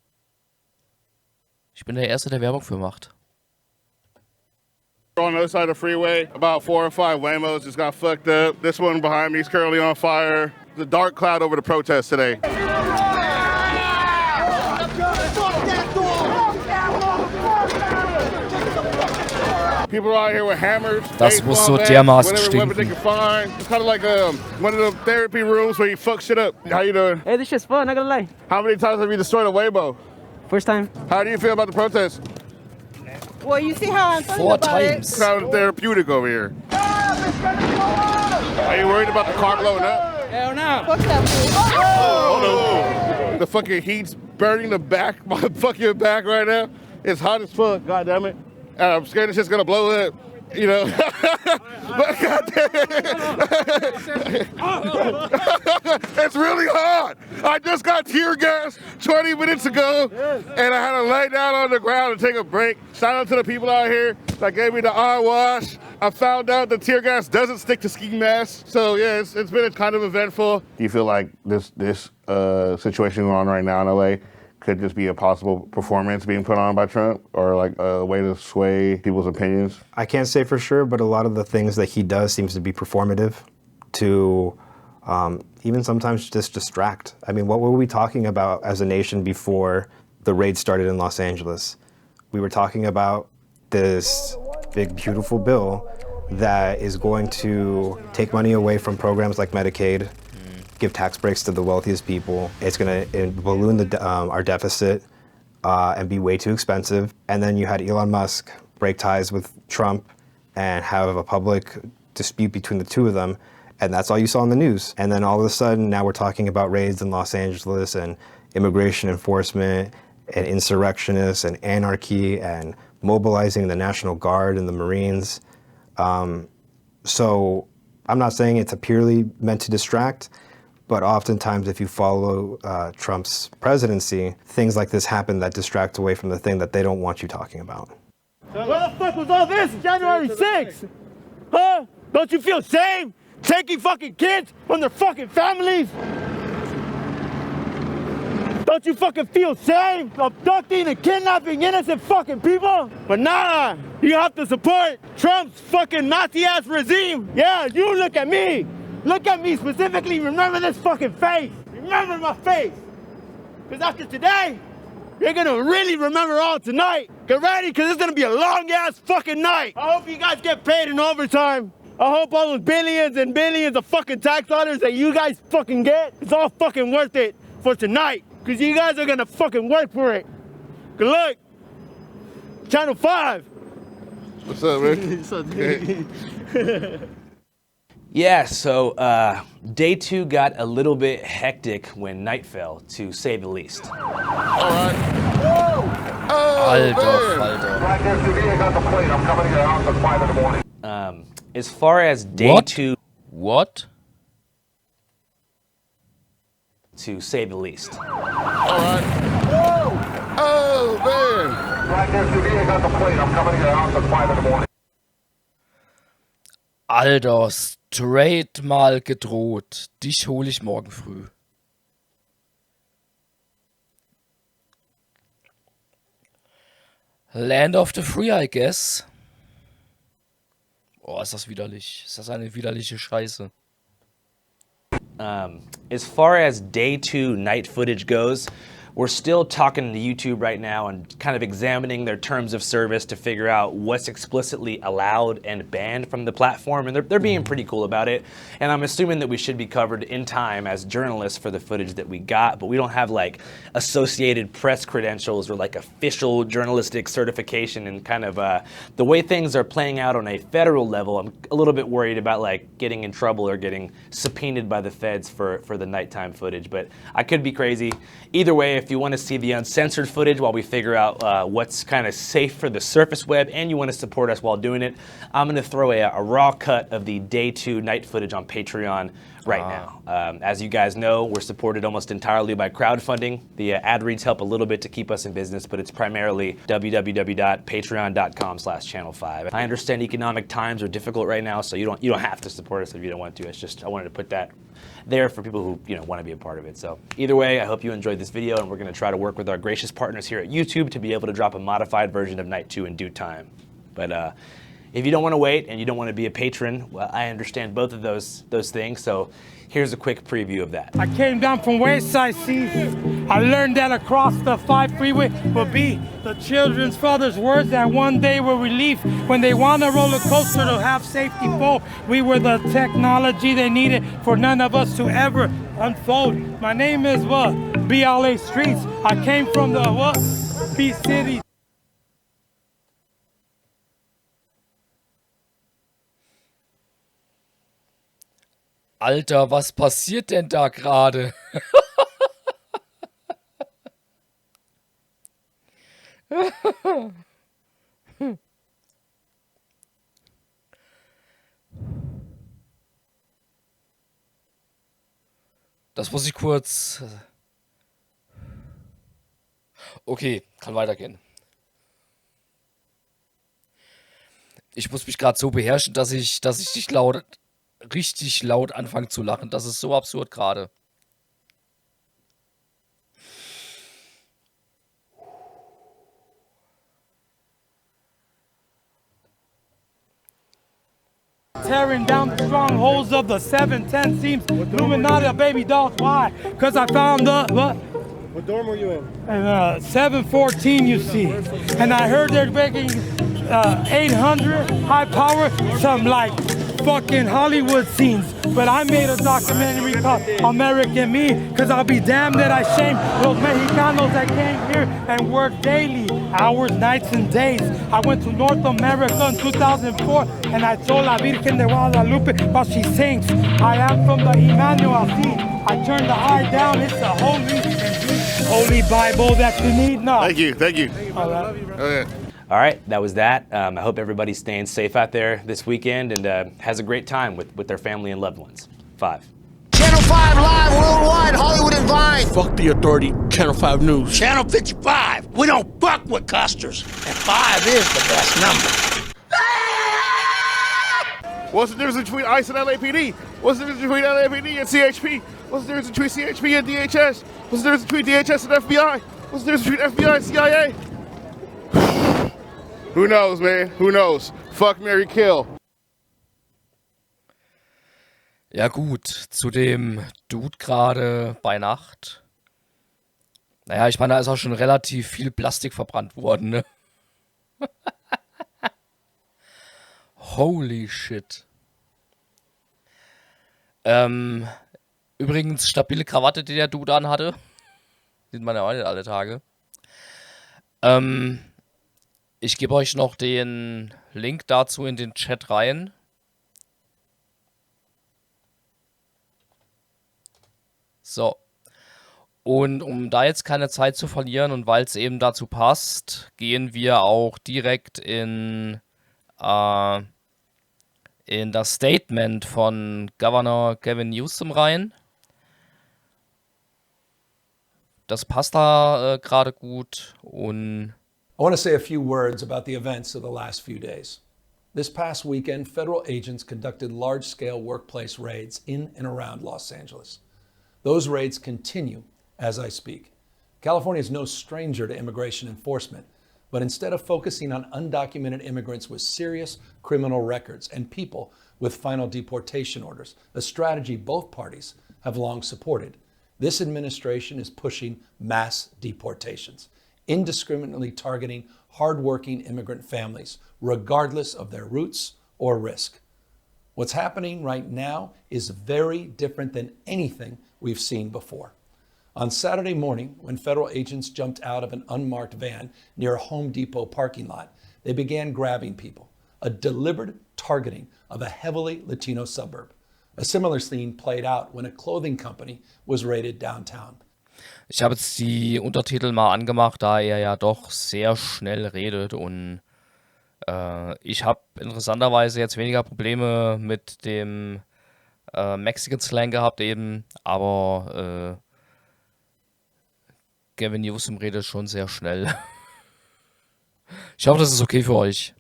Ich bin der Erste, der Werbung für macht. On the other side of the freeway, about 4 or 5 Wamos just got fucked up. This one behind me is currently on fire. There's a dark cloud over the protest today. People are out here with hammers, Das muss so baseball dermaßen bats, whatever they stinken. can find. It's kind of like one of the therapy rooms where you fuck shit up. How you doing? Hey, this shit's fun, not gonna lie. How many times have you destroyed a Waymo? First time. How do you feel about the protest? Well, you see how I'm feeling 4 about it. times. Kind of therapeutic over here. Are you worried about the car blowing up? Hell no. Fuck that fool. Oh no! The fucking heat's burning the back, my fucking back right now. It's hot as fuck, goddammit. I'm scared this shit's gonna blow up, you know. But goddamn it. It's really hot. I just got tear gas 20 minutes ago, and I had to lay down on the ground and take a break. Shout out to the people out here that gave me the eye wash. I found out that tear gas doesn't stick to ski masks. So yeah, it's been kind of eventful. Do you feel like this situation going on right now in LA could just be a possible performance being put on by Trump, or like a way to sway people's opinions? I can't say for sure, but a lot of the things that he does seems to be performative to even sometimes just distract. I mean, what were we talking about as a nation before the raid started in Los Angeles? We were talking about this big, beautiful bill that is going to take money away from programs like Medicaid, give tax breaks to the wealthiest people. It's going to balloon our deficit and be way too expensive. And then you had Elon Musk break ties with Trump and have a public dispute between the two of them. And that's all you saw in the news. And then all of a sudden, now we're talking about raids in Los Angeles and immigration enforcement and insurrectionists and anarchy and mobilizing the National Guard and the Marines. So I'm not saying it's purely meant to distract, but oftentimes if you follow Trump's presidency, things like this happen that distract away from the thing that they don't want you talking about. Where the fuck was all this January 6th? Huh? Don't you feel shame? Taking fucking kids from their fucking families? Don't you fucking feel shame? Abducting and kidnapping innocent fucking people? But nah, you have to support Trump's fucking Nazi-ass regime. Yeah, you look at me. Look at me specifically. Remember this fucking face. Remember my face. Because after today, you're gonna really remember all tonight. Get ready, because it's gonna be a long-ass fucking night. I hope you guys get paid in overtime. I hope all those billions and billions of fucking tax dollars that you guys fucking get, it's all fucking worth it for tonight. Because you guys are gonna fucking work for it. Good luck. Channel 5. What's up, man? Yeah, so day 2 got a little bit hectic when night fell, to say the least. As far as day 2... What? To say the least. Oh, man. Alter, straight mal gedroht. Dich hole ich morgen früh. Land of the Free, I guess. Oh, ist das widerlich. Ist das eine widerliche Scheiße. As far as day 2 night footage goes, we're still talking to YouTube right now and kind of examining their terms of service to figure out what's explicitly allowed and banned from the platform, and they're being pretty cool about it. And I'm assuming that we should be covered in time as journalists for the footage that we got, but we don't have like Associated Press credentials or like official journalistic certification, and kind of the way things are playing out on a federal level, I'm a little bit worried about like getting in trouble or getting subpoenaed by the feds for the nighttime footage, but I could be crazy. Either way, if you want to see the uncensored footage while we figure out what's kind of safe for the surface web, and you want to support us while doing it, I'm going to throw a raw cut of the day 2 night footage on Patreon right now. As you guys know, we're supported almost entirely by crowdfunding. The ad reads help a little bit to keep us in business, but it's primarily www.patreon.com/channel5. I understand economic times are difficult right now, so you don't have to support us if you don't want to. It's just I wanted to put that there for people who want to be a part of it. So either way, I hope you enjoyed this video, and we're going to try to work with our gracious partners here at YouTube to be able to drop a modified version of Night 2 in due time. But if you don't want to wait and you don't want to be a patron, well, I understand both of those things. So here's a quick preview of that. I came down from West Side, see. I learned that across the 5 freeway will be the children's father's words that one day will relief. When they want a roller coaster to have safety full, we were the technology they needed for none of us to ever unfold. My name is what? BLA Streets. I came from the what? B City. Alter, was passiert denn da gerade? Das muss ich kurz... Okay, kann weitergehen. Ich muss mich gerade so beherrschen, dass ich dich richtig laut anfange zu lachen. Das ist so absurd gerade. Tearing down the strongholds of the 710 seams. Illuminati baby dolls. Why? Because I found the... What dorm were you in? 714, you see. And I heard they're making 800 high power, some like fucking Hollywood scenes. But I made a documentary called American Me, because I'll be damned that I shame those Mexicanos that came here and worked daily, hours, nights, and days. I went to North America in 2004, and I told La Virgen de Guadalupe while she sings, I am from the Emmanuel See. I turned the eye down, it's the holy Bible that you need. No. Thank you. All right. Okay. All right, that was that. I hope everybody's staying safe out there this weekend and has a great time with their family and loved ones. 5. Channel 5 live worldwide, Hollywood and Vine. Fuck the authority, Channel 5 News. Channel 55. We don't fuck with custers. And 5 is the best number. What's the difference between ICE and LAPD? What's the difference between LAPD and CHP? What's the difference between CHP and DHS? What's the difference between DHS and FBI? What's the difference between FBI and CIA? Who knows, man? Who knows? Fuck, marry, kill. Ja gut, zu dem Dude gerade bei Nacht. Naja, ich meine, da ist auch schon relativ viel Plastik verbrannt worden, ne? Holy shit. Übrigens, stabile Krawatte, die der Dude anhatte. Sieht man ja auch nicht alle Tage. Ich gebe euch noch den Link dazu in den Chat rein. So. Und um da jetzt keine Zeit zu verlieren und weil es eben dazu passt, gehen wir auch direkt in das Statement von Governor Gavin Newsom rein. Das passt da gerade gut und I want to say a few words about the events of the last few days. This past weekend, federal agents conducted large-scale workplace raids in and around Los Angeles. Those raids continue as I speak. California is no stranger to immigration enforcement, but instead of focusing on undocumented immigrants with serious criminal records and people with final deportation orders, a strategy both parties have long supported, this administration is pushing mass deportations, indiscriminately targeting hardworking immigrant families, regardless of their roots or risk. What's happening right now is very different than anything we've seen before. On Saturday morning, when federal agents jumped out of an unmarked van near a Home Depot parking lot, they began grabbing people, a deliberate targeting of a heavily Latino suburb. A similar scene played out when a clothing company was raided downtown. ich habe jetzt die Untertitel mal angemacht, da er ja doch sehr schnell redet und ich habe interessanterweise jetzt weniger Probleme mit dem Mexican Slang gehabt eben, aber Gavin Newsom redet schon sehr schnell. Ich hoffe, das ist okay für euch.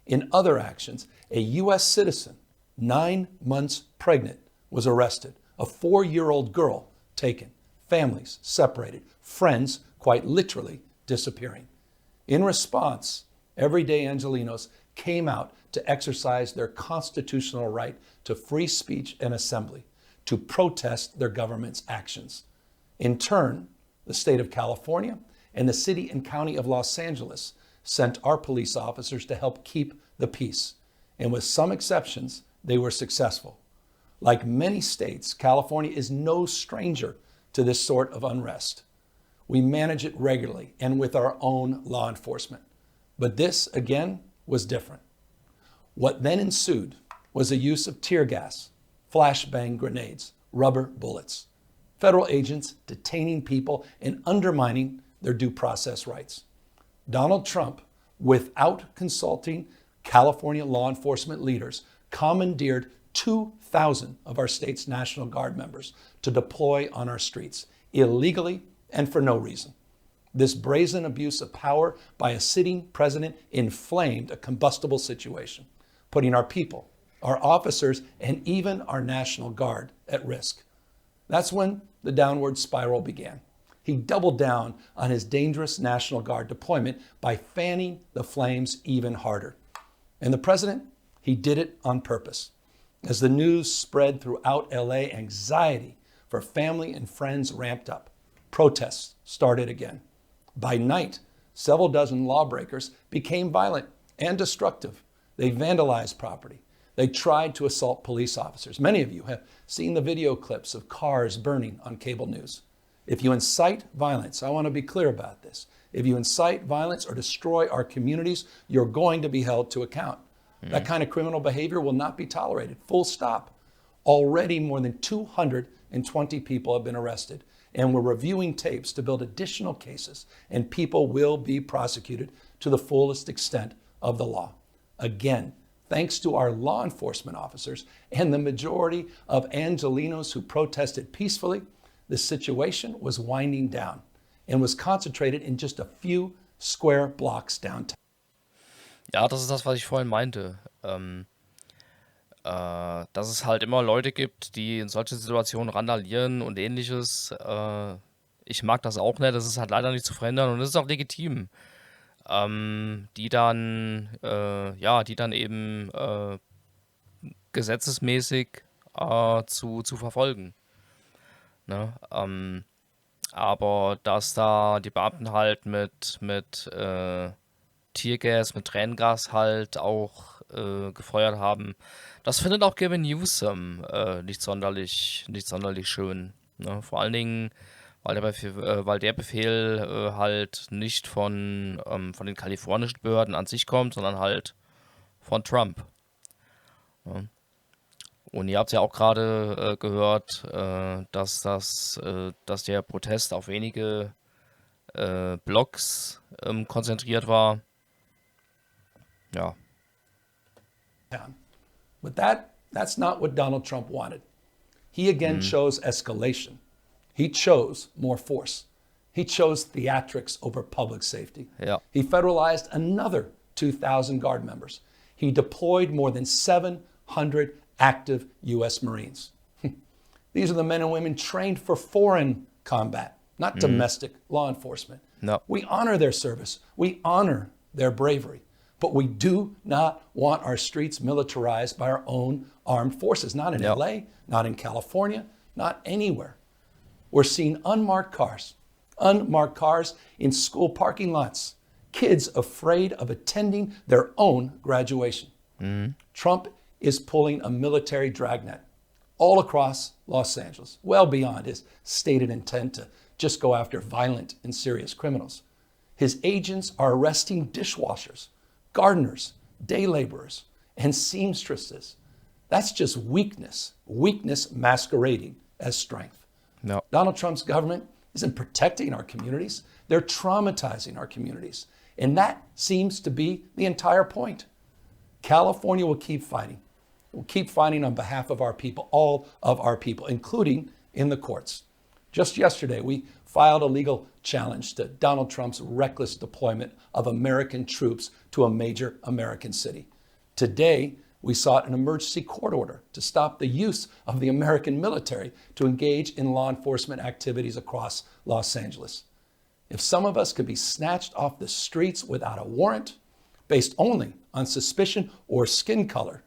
In other actions, a U.S. citizen, 9 months pregnant, was arrested. A 4-year-old girl taken. Families separated. Friends, quite literally, disappearing. In response, everyday Angelenos came out to exercise their constitutional right to free speech and assembly, to protest their government's actions. In turn, the state of California and the city and county of Los Angeles sent our police officers to help keep the peace. And with some exceptions, they were successful. Like many states, California is no stranger to this sort of unrest. We manage it regularly and with our own law enforcement. But this, again, was different. What then ensued was the use of tear gas, flashbang grenades, rubber bullets. Federal agents detaining people and undermining their due process rights. Donald Trump, without consulting California law enforcement leaders, commandeered 2,000 of our state's National Guard members to deploy on our streets, illegally and for no reason. This brazen abuse of power by a sitting president inflamed a combustible situation, putting our people, our officers, and even our National Guard at risk. That's when the downward spiral began. He doubled down on his dangerous National Guard deployment by fanning the flames even harder. And the president, he did it on purpose. As the news spread throughout LA, anxiety for family and friends ramped up. Protests started again. By night, several dozen lawbreakers became violent and destructive. They vandalized property. They tried to assault police officers. Many of you have seen the video clips of cars burning on cable news. If you incite violence, I want to be clear about this. If you incite violence or destroy our communities, you're going to be held to account. That kind of criminal behavior will not be tolerated. Full stop. Already more than 220 people have been arrested, and we're reviewing tapes to build additional cases, and people will be prosecuted to the fullest extent of the law. Again, thanks to our law enforcement officers and the majority of Angelenos who protested peacefully, the situation was winding down and was concentrated in just a few square blocks downtown. Ja, das ist das, was ich vorhin meinte. Dass es halt immer Leute gibt, die in solche Situationen randalieren und ähnliches. Ich mag das auch nicht, das ist halt leider nicht zu verhindern und das ist auch legitim. Die dann eben gesetzesmäßig zu verfolgen. Ne? Aber dass da die Beamten halt mit Tiergas, mit Tränengas halt auch gefeuert haben, das findet auch Gavin Newsom nicht sonderlich schön. Ne? Vor allen Dingen, weil der Befehl halt nicht von den kalifornischen Behörden an sich kommt, sondern halt von Trump. Ja. Und ihr habt ja auch gerade gehört, dass der Protest auf wenige Blocks konzentriert war. Ja. But that's not what Donald Trump wanted. He again chose escalation. He chose more force. He chose theatrics over public safety. Ja. He federalized another 2,000 Guard members. He deployed more than 700 active U.S. Marines. These are the men and women trained for foreign combat, not domestic law enforcement. No. We honor their service. We honor their bravery. But we do not want our streets militarized by our own armed forces. Not in LA, not in California, not anywhere. We're seeing unmarked cars in school parking lots, kids afraid of attending their own graduation. Trump is pulling a military dragnet all across Los Angeles, well beyond his stated intent to just go after violent and serious criminals. His agents are arresting dishwashers, gardeners, day laborers, and seamstresses. That's just weakness masquerading as strength. No. Donald Trump's government isn't protecting our communities. They're traumatizing our communities. And that seems to be the entire point. California will keep fighting. We'll keep fighting on behalf of our people, all of our people, including in the courts. Just yesterday, we filed a legal challenge to Donald Trump's reckless deployment of American troops to a major American city. Today, we sought an emergency court order to stop the use of the American military to engage in law enforcement activities across Los Angeles. If some of us could be snatched off the streets without a warrant, based only on suspicion or skin color,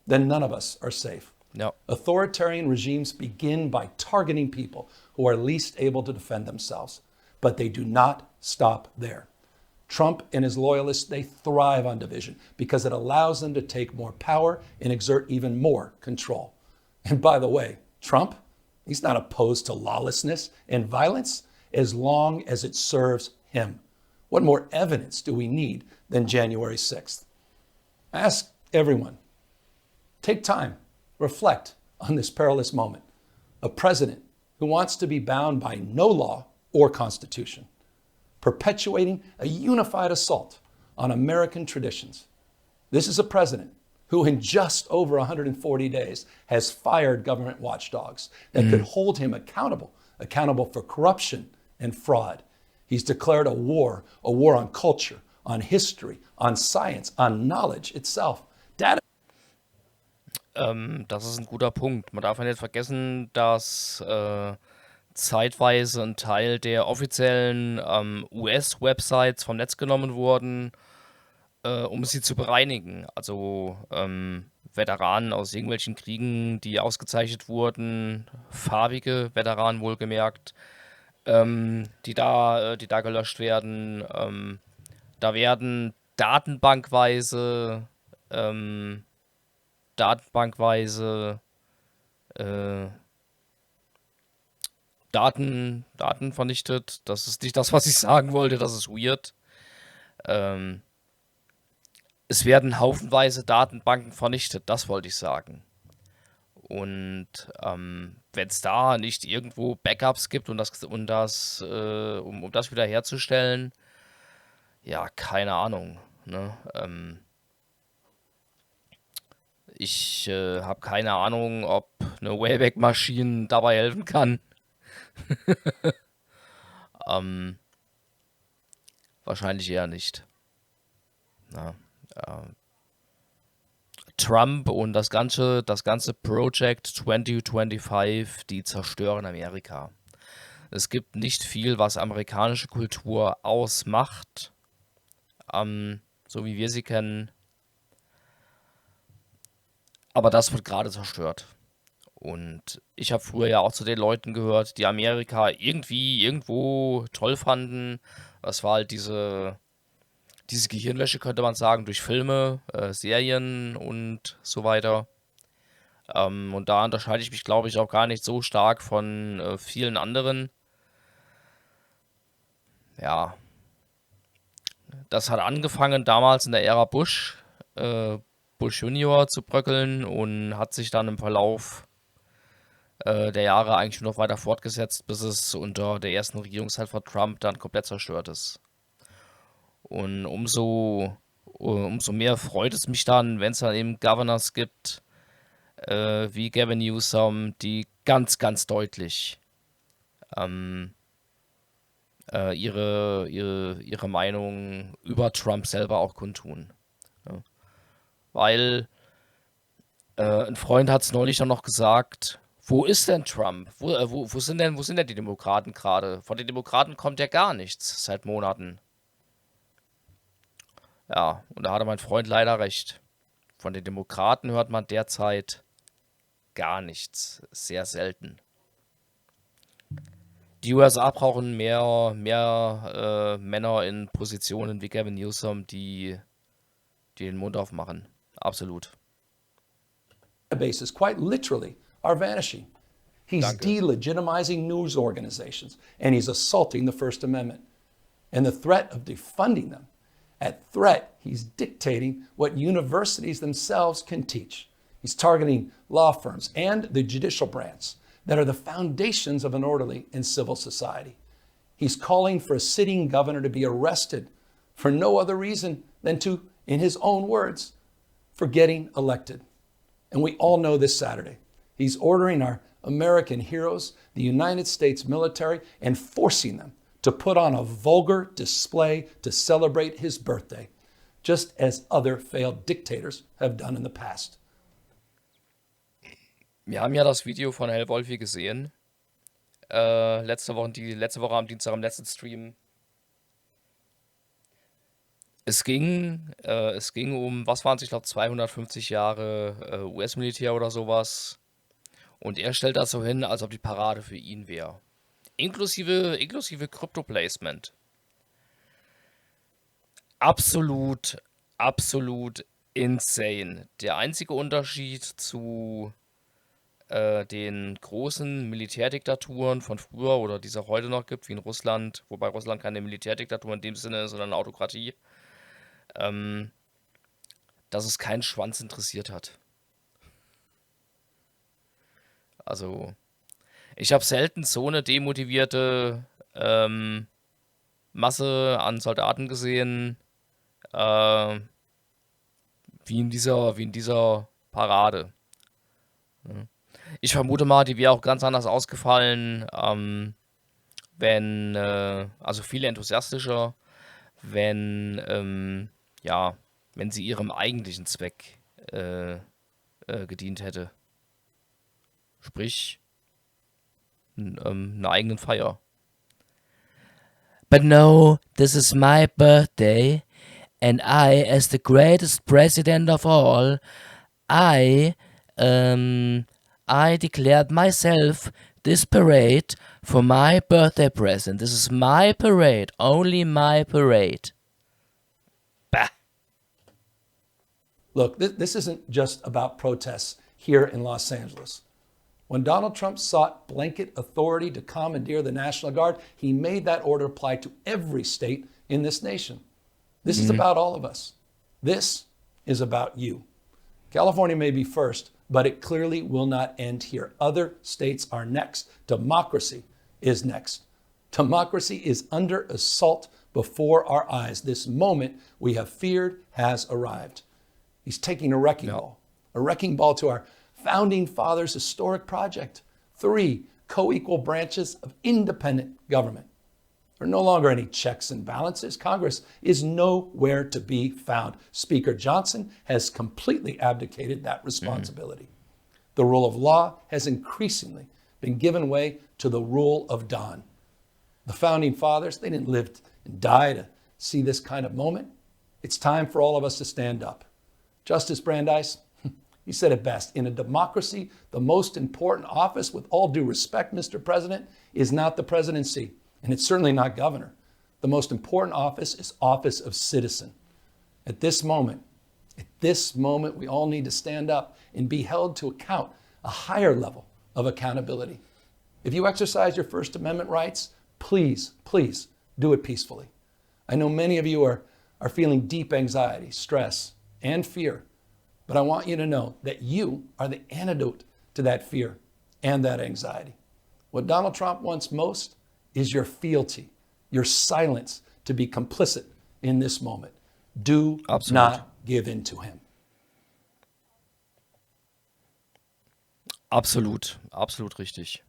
then none of us are safe. No. Authoritarian regimes begin by targeting people who are least able to defend themselves, but they do not stop there. Trump and his loyalists, they thrive on division because it allows them to take more power and exert even more control. And by the way, Trump, he's not opposed to lawlessness and violence as long as it serves him. What more evidence do we need than January 6th? Ask everyone. Take time, reflect on this perilous moment. A president who wants to be bound by no law or constitution, perpetuating a unified assault on American traditions. This is a president who in just over 140 days has fired government watchdogs that could hold him accountable for corruption and fraud. He's declared a war on culture, on history, on science, on knowledge itself. Das ist ein guter Punkt. Man darf ja nicht vergessen, dass zeitweise ein Teil der offiziellen US-Websites vom Netz genommen wurden, um sie zu bereinigen. Also Veteranen aus irgendwelchen Kriegen, die ausgezeichnet wurden, farbige Veteranen wohlgemerkt, die da gelöscht werden. Da werden datenbankweise Daten vernichtet. Das ist nicht das, was ich sagen wollte. Das ist weird. Es werden haufenweise Datenbanken vernichtet. Das wollte ich sagen. Und wenn es da nicht irgendwo Backups gibt um das wieder herzustellen, ja, keine Ahnung. Ne? Ich habe keine Ahnung, ob eine Wayback-Maschine dabei helfen kann. Wahrscheinlich eher nicht. Na, Trump und das ganze Project 2025, die zerstören Amerika. Es gibt nicht viel, was amerikanische Kultur ausmacht, so wie wir sie kennen. Aber das wird gerade zerstört. Und ich habe früher ja auch zu den Leuten gehört, die Amerika irgendwo toll fanden. Das war halt diese Gehirnwäsche, könnte man sagen, durch Filme, Serien und so weiter. Und da unterscheide ich mich, glaube ich, auch gar nicht so stark von vielen anderen. Ja, das hat angefangen damals in der Ära Bush, Bush Junior zu bröckeln und hat sich dann im Verlauf der Jahre eigentlich nur noch weiter fortgesetzt, bis es unter der ersten Regierungszeit von Trump dann komplett zerstört ist. Und umso mehr freut es mich dann, wenn es dann eben Governors gibt, wie Gavin Newsom, die ganz, ganz deutlich ihre Meinung über Trump selber auch kundtun. Ja. Weil ein Freund hat es neulich dann noch gesagt, wo ist denn Trump? Wo sind denn die Demokraten gerade? Von den Demokraten kommt ja gar nichts seit Monaten. Ja, und da hatte mein Freund leider recht. Von den Demokraten hört man derzeit gar nichts. Sehr selten. Die USA brauchen mehr Männer in Positionen wie Gavin Newsom, die den Mund aufmachen. Absolut. Bases quite literally are vanishing. He's delegitimizing news organizations and he's assaulting the First Amendment. And the threat of defunding them, at threat, he's dictating what universities themselves can teach. He's targeting law firms and the judicial branch that are the foundations of an orderly and civil society. He's calling for a sitting governor to be arrested for no other reason than to, in his own words, for getting elected. And we all know this Saturday, he's ordering our American heroes, the United States military, and forcing them to put on a vulgar display to celebrate his birthday, just as other failed dictators have done in the past. Wir haben ja das Video von Hell Wolfi gesehen. Letzte Woche am Dienstag am letzten Stream. Es ging um, was waren es, ich glaube 250 Jahre US-Militär oder sowas. Und er stellt das so hin, als ob die Parade für ihn wäre. Inklusive Crypto-Placement. Absolut insane. Der einzige Unterschied zu den großen Militärdiktaturen von früher oder die es auch heute noch gibt, wie in Russland, wobei Russland keine Militärdiktatur in dem Sinne ist, sondern eine Autokratie, dass es keinen Schwanz interessiert hat. Also, ich habe selten so eine demotivierte Masse an Soldaten gesehen, wie in dieser Parade. Ja. Ich vermute mal, die wäre auch ganz anders ausgefallen, wenn, also viel enthusiastischer, wenn sie ihrem eigentlichen Zweck gedient hätte. Sprich, einer eigenen Feier. But no, this is my birthday, and I, as the greatest president of all, I declared myself this parade for my birthday present. This is my parade, only my parade. Bah. Look, this isn't just about protests here in Los Angeles. When Donald Trump sought blanket authority to commandeer the National Guard, he made that order apply to every state in this nation. This is about all of us. This is about you. California may be first, but it clearly will not end here. Other states are next. Democracy is next. Democracy is under assault before our eyes. This moment we have feared has arrived. He's taking a wrecking ball to our founding fathers' historic project. 3 co-equal branches of independent government. There are no longer any checks and balances. Congress is nowhere to be found. Speaker Johnson has completely abdicated that responsibility. The rule of law has increasingly been given way to the rule of Don. The founding fathers, they didn't live and die to see this kind of moment. It's time for all of us to stand up. Justice Brandeis, he said it best. In a democracy, the most important office, with all due respect, Mr. President, is not the presidency. And it's certainly not governor. The most important office is office of citizen. At this moment, we all need to stand up and be held to account, a higher level of accountability. If you exercise your First Amendment rights, please do it peacefully. I know many of you are feeling deep anxiety, stress, and fear. But I want you to know that you are the antidote to that fear and that anxiety. What Donald Trump wants most is your fealty, your silence to be complicit in this moment. Do not give in to him. Absolut richtig.